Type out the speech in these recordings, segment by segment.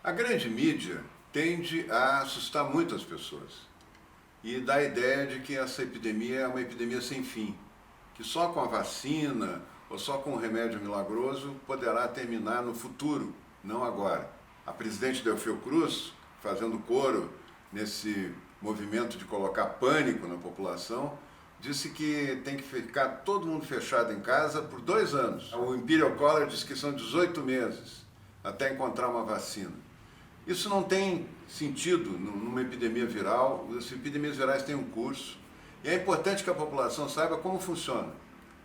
A grande mídia tende a assustar muito as pessoas e dá a ideia de que essa epidemia é uma epidemia sem fim, que só com a vacina ou só com um remédio milagroso poderá terminar no futuro, não agora. A presidente Delfim Cruz, fazendo coro nesse movimento de colocar pânico na população, disse que tem que ficar todo mundo fechado em casa por 2 anos. O Imperial College diz que são 18 meses até encontrar uma vacina. Isso não tem sentido numa epidemia viral. As epidemias virais têm um curso e é importante que a população saiba como funciona,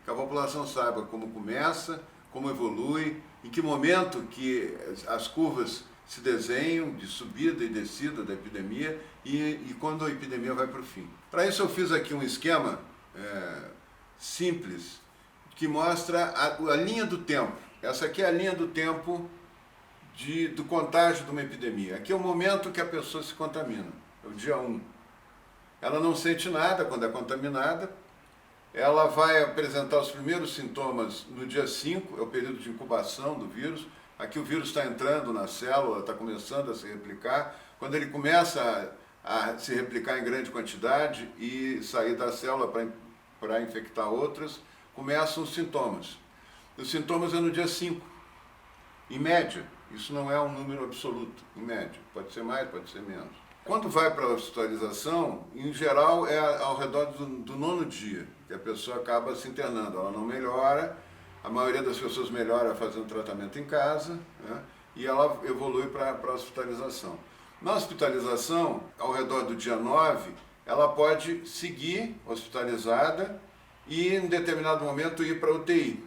que a população saiba como começa, como evolui, em que momento que as curvas se desenham de subida e descida da epidemia e quando a epidemia vai para o fim. Para isso eu fiz aqui um esquema simples que mostra a linha do tempo. Essa aqui é a linha do tempo do contágio de uma epidemia. Aqui é o momento que a pessoa se contamina, é o dia 1. Ela não sente nada quando é contaminada, ela vai apresentar os primeiros sintomas no dia 5, é o período de incubação do vírus. Aqui o vírus está entrando na célula, está começando a se replicar. Quando ele começa a se replicar em grande quantidade e sair da célula para infectar outras, começam os sintomas. Os sintomas é no dia 5, em média. Isso não é um número absoluto, em média. Pode ser mais, pode ser menos. Quando vai para a hospitalização, em geral é ao redor do 9º dia, que a pessoa acaba se internando. Ela não melhora, a maioria das pessoas melhora fazendo tratamento em casa, né? E ela evolui para a hospitalização. Na hospitalização, ao redor do dia 9, ela pode seguir hospitalizada e em determinado momento ir para a UTI.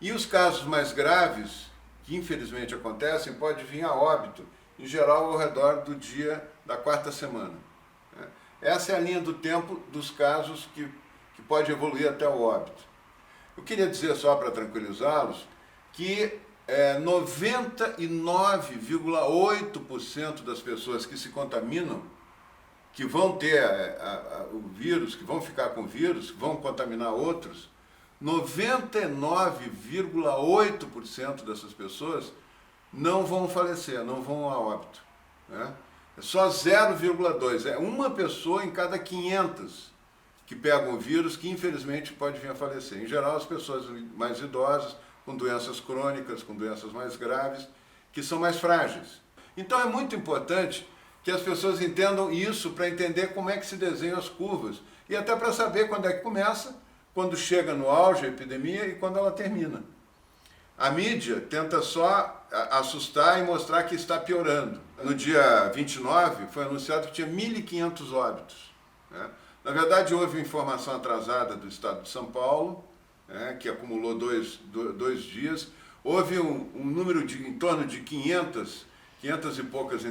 E os casos mais graves, que infelizmente acontecem, pode vir a óbito, em geral ao redor do dia da 4ª semana. Essa é a linha do tempo dos casos que pode evoluir até o óbito. Eu queria dizer só para tranquilizá-los que 99,8% das pessoas que se contaminam, que vão ter o vírus, que vão ficar com o vírus, que vão contaminar outros, 99,8% dessas pessoas não vão falecer, não vão a óbito. Né? É só 0,2%, é uma pessoa em cada 500 que pegam o vírus que infelizmente pode vir a falecer. Em geral, as pessoas mais idosas, com doenças crônicas, com doenças mais graves, que são mais frágeis. Então é muito importante que as pessoas entendam isso para entender como é que se desenham as curvas e até para saber quando é que começa, quando chega no auge a epidemia e quando ela termina. A mídia tenta só assustar e mostrar que está piorando. No dia 29 foi anunciado que tinha 1.500 óbitos. Né? Na verdade houve informação atrasada do estado de São Paulo, que acumulou dois dias. Houve um número em torno de 500 e poucas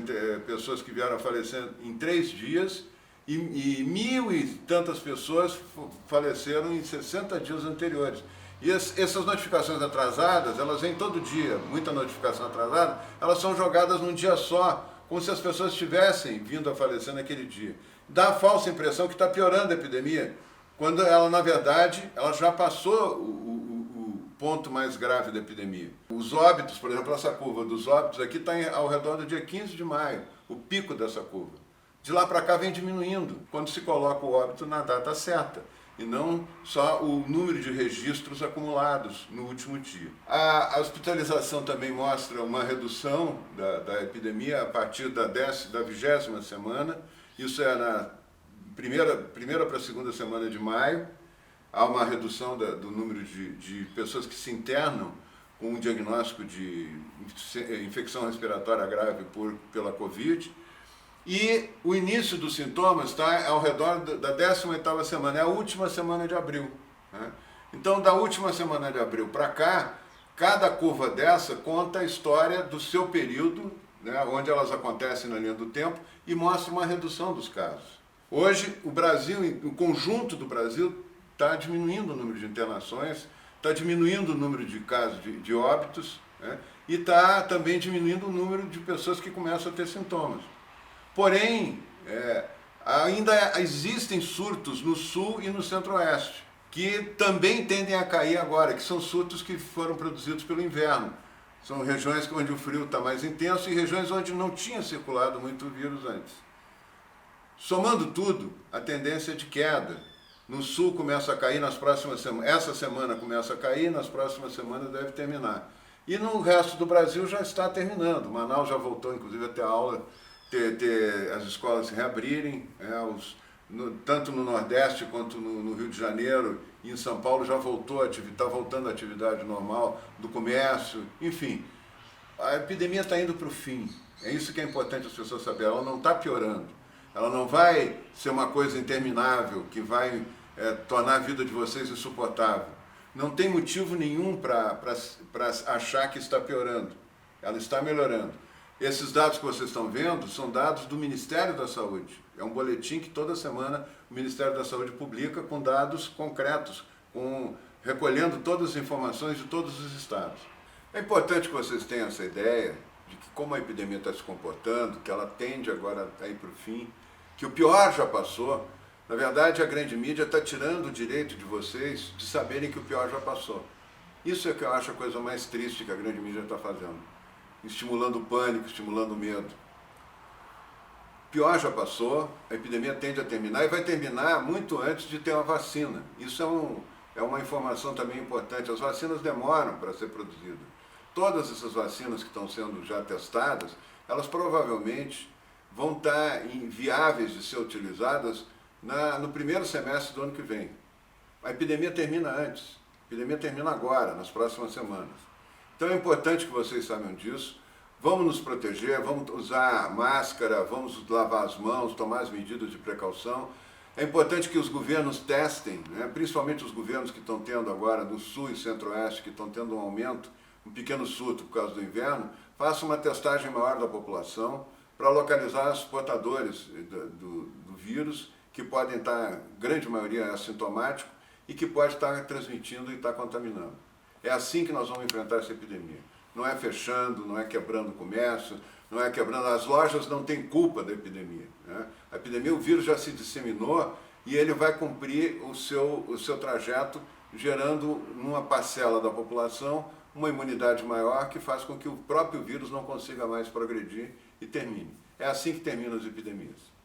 pessoas que vieram a falecer em 3 dias, e 1.000 e tantas pessoas faleceram em 60 dias anteriores. E essas notificações atrasadas, elas vêm todo dia, muita notificação atrasada, elas são jogadas num dia só, como se as pessoas tivessem vindo a falecer naquele dia. Dá a falsa impressão que está piorando a epidemia, quando ela, na verdade, ela já passou o ponto mais grave da epidemia. Os óbitos, por exemplo, essa curva dos óbitos aqui está ao redor do dia 15 de maio, o pico dessa curva. De lá para cá vem diminuindo, quando se coloca o óbito na data certa, e não só o número de registros acumulados no último dia. A hospitalização também mostra uma redução da epidemia a partir da 20ª semana, isso é na primeira para a 2ª semana de maio. Há uma redução do número de pessoas que se internam com um diagnóstico de infecção respiratória grave pela Covid. E o início dos sintomas está ao redor da 18ª semana, é a última semana de abril. Né? Então, da última semana de abril para cá, cada curva dessa conta a história do seu período, né, onde elas acontecem na linha do tempo, e mostra uma redução dos casos. Hoje, o Brasil, o conjunto do Brasil, está diminuindo o número de internações, está diminuindo o número de casos de óbitos, né, e está também diminuindo o número de pessoas que começam a ter sintomas. Porém, ainda existem surtos no sul e no centro-oeste, que também tendem a cair agora, que são surtos que foram produzidos pelo inverno. São regiões onde o frio está mais intenso e regiões onde não tinha circulado muito vírus antes. Somando tudo, a tendência é de queda. No sul começa a cair nas próximas semanas, essa semana começa a cair, nas próximas semanas deve terminar. E no resto do Brasil já está terminando. Manaus já voltou, inclusive, a ter aula, ter as escolas se reabrirem, tanto no Nordeste quanto no Rio de Janeiro e em São Paulo já está voltando a atividade normal do comércio, enfim. A epidemia está indo para o fim. É isso que é importante as pessoas saberem. Ela não está piorando. Ela não vai ser uma coisa interminável que vai tornar a vida de vocês insuportável. Não tem motivo nenhum para achar que está piorando. Ela está melhorando. Esses dados que vocês estão vendo são dados do Ministério da Saúde. É um boletim que toda semana o Ministério da Saúde publica com dados concretos, recolhendo todas as informações de todos os estados. É importante que vocês tenham essa ideia de que como a epidemia está se comportando, que ela tende agora a ir para o fim, que o pior já passou. Na verdade, a grande mídia está tirando o direito de vocês de saberem que o pior já passou. Isso é que eu acho a coisa mais triste que a grande mídia está fazendo. Estimulando o pânico, estimulando o medo. O pior já passou, a epidemia tende a terminar e vai terminar muito antes de ter uma vacina. Isso é uma informação também importante. As vacinas demoram para ser produzidas. Todas essas vacinas que estão sendo já testadas, elas provavelmente vão estar viáveis de ser utilizadas no primeiro semestre do ano que vem. A epidemia termina antes, a epidemia termina agora, nas próximas semanas. Então é importante que vocês saibam disso. Vamos nos proteger, vamos usar máscara, vamos lavar as mãos, tomar as medidas de precaução. É importante que os governos testem, né? Principalmente os governos que estão tendo agora no sul e centro-oeste, que estão tendo um aumento, um pequeno surto por causa do inverno, façam uma testagem maior da população para localizar os portadores do vírus, que podem estar, grande maioria, assintomático e que pode estar transmitindo e estar contaminando. É assim que nós vamos enfrentar essa epidemia. Não é fechando, não é quebrando o comércio, não é quebrando... As lojas não têm culpa da epidemia, né? A epidemia, o vírus já se disseminou e ele vai cumprir o seu trajeto, gerando numa parcela da população uma imunidade maior que faz com que o próprio vírus não consiga mais progredir e termine. É assim que terminam as epidemias.